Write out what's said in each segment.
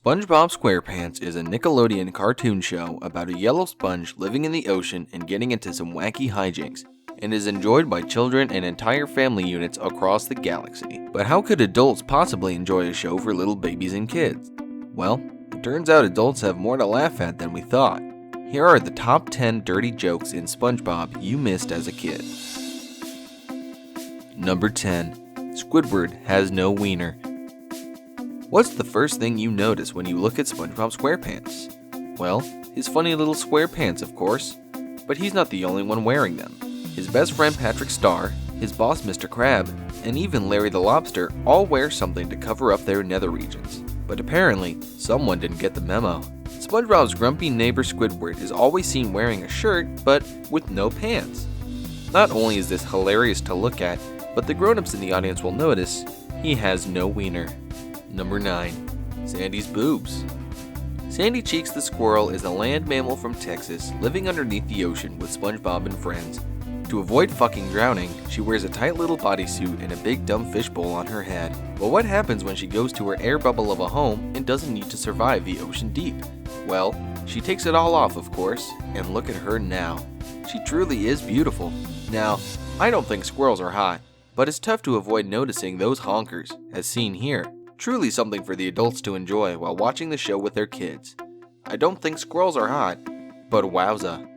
SpongeBob SquarePants is a Nickelodeon cartoon show about a yellow sponge living in the ocean and getting into some wacky hijinks, and is enjoyed by children and entire family units across the galaxy. But how could adults possibly enjoy a show for little babies and kids? Well, it turns out adults have more to laugh at than we thought. Here are the top 10 dirty jokes in SpongeBob you missed as a kid. Number 10. Squidward has no wiener. What's the first thing you notice when you look at SpongeBob SquarePants? Well, his funny little square pants, of course. But he's not the only one wearing them. His best friend Patrick Star, his boss Mr. Krabs, and even Larry the Lobster all wear something to cover up their nether regions. But apparently, someone didn't get the memo. SpongeBob's grumpy neighbor Squidward is always seen wearing a shirt, but with no pants. Not only is this hilarious to look at, but the grown-ups in the audience will notice he has no wiener. Number 9. Sandy's boobs. Sandy Cheeks the squirrel is a land mammal from Texas living underneath the ocean with SpongeBob and friends. To avoid fucking drowning, she wears a tight little bodysuit and a big dumb fishbowl on her head. But what happens when she goes to her air bubble of a home and doesn't need to survive the ocean deep? Well, she takes it all off, of course, and look at her now. She truly is beautiful. Now, I don't think squirrels are hot, but it's tough to avoid noticing those honkers, as seen here. Truly something for the adults to enjoy while watching the show with their kids. I don't think squirrels are hot, but wowza.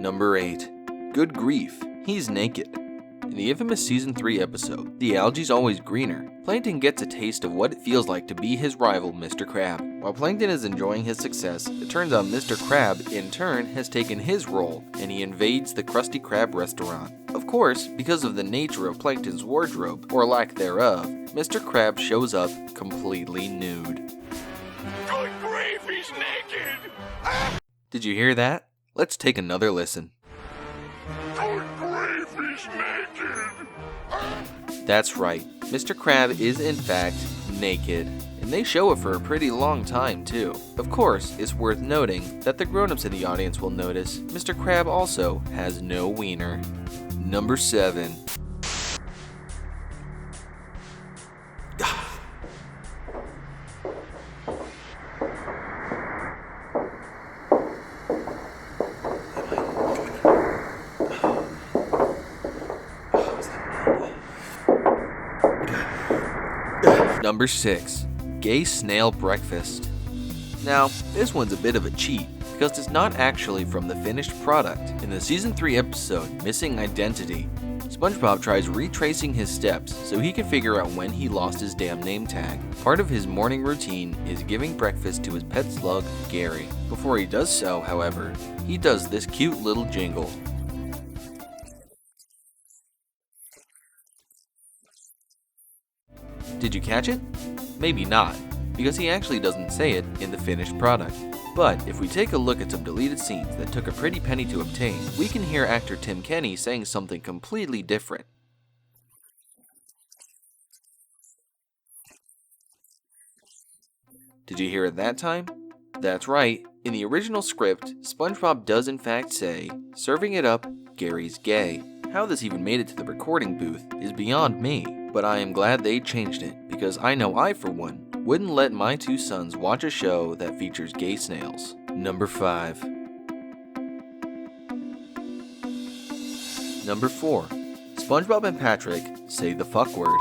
Number 8. Good grief, he's naked. In the infamous Season 3 episode, The Algae's Always Greener, Plankton gets a taste of what it feels like to be his rival, Mr. Krabs. While Plankton is enjoying his success, it turns out Mr. Krabs, in turn, has taken his role, and he invades the Krusty Krab restaurant. Of course, because of the nature of Plankton's wardrobe, or lack thereof, Mr. Krabs shows up completely nude. Good grief, he's naked! Did you hear that? Let's take another listen. Good grief, he's naked! That's right, Mr. Krabs is in fact naked, and they show it for a pretty long time too. Of course, it's worth noting that the grown-ups in the audience will notice Mr. Krabs also has no wiener. Number 7. Number 6. Gay Snail Breakfast. Now, this one's a bit of a cheat, because it's not actually from the finished product. In the Season 3 episode, Missing Identity, SpongeBob tries retracing his steps so he can figure out when he lost his damn name tag. Part of his morning routine is giving breakfast to his pet slug, Gary. Before he does so, however, he does this cute little jingle. Did you catch it? Maybe not, because he actually doesn't say it in the finished product. But if we take a look at some deleted scenes that took a pretty penny to obtain, we can hear actor Tim Kenny saying something completely different. Did you hear it that time? That's right, in the original script, SpongeBob does in fact say, "Serving it up, Gary's gay." How this even made it to the recording booth is beyond me, but I am glad they changed it, because I know I, for one, wouldn't let my 2 sons watch a show that features gay snails. Number 5. Number 4. SpongeBob and Patrick say the fuck word.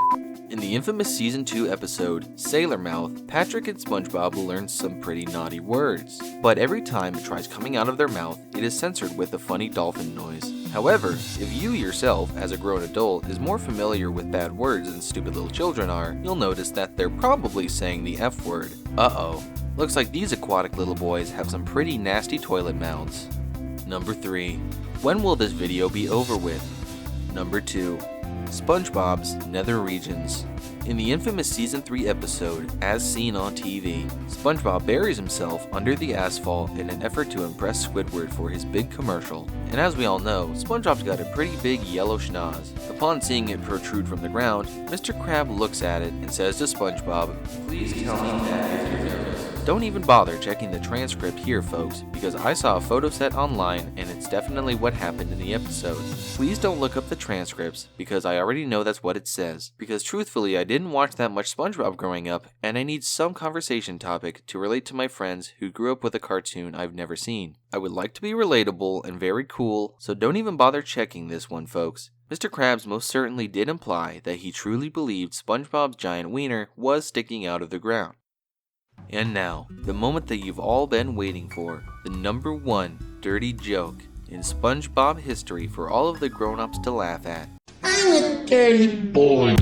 In the infamous Season 2 episode, Sailor Mouth, Patrick and SpongeBob learn some pretty naughty words. But every time it tries coming out of their mouth, it is censored with a funny dolphin noise. However, if you yourself, as a grown adult, is more familiar with bad words than stupid little children are, you'll notice that they're probably saying the F word. Uh-oh. Looks like these aquatic little boys have some pretty nasty toilet mouths. Number 3. When will this video be over with? Number 2. SpongeBob's nether regions. In the infamous Season 3 episode, As Seen on TV, SpongeBob buries himself under the asphalt in an effort to impress Squidward for his big commercial. And as we all know, SpongeBob's got a pretty big yellow schnoz. Upon seeing it protrude from the ground, Mr. Krabs looks at it and says to SpongeBob, "Please tell me that if you notice." Don't even bother checking the transcript here, folks, because I saw a photo set online and it's definitely what happened in the episode. Please don't look up the transcripts, because I already know that's what it says. Because truthfully, I didn't watch that much SpongeBob growing up, and I need some conversation topic to relate to my friends who grew up with a cartoon I've never seen. I would like to be relatable and very cool, so don't even bother checking this one, folks. Mr. Krabs most certainly did imply that he truly believed SpongeBob's giant wiener was sticking out of the ground. And now, the moment that you've all been waiting for, the number one dirty joke in SpongeBob history for all of the grown-ups to laugh at. I'm a dirty boy.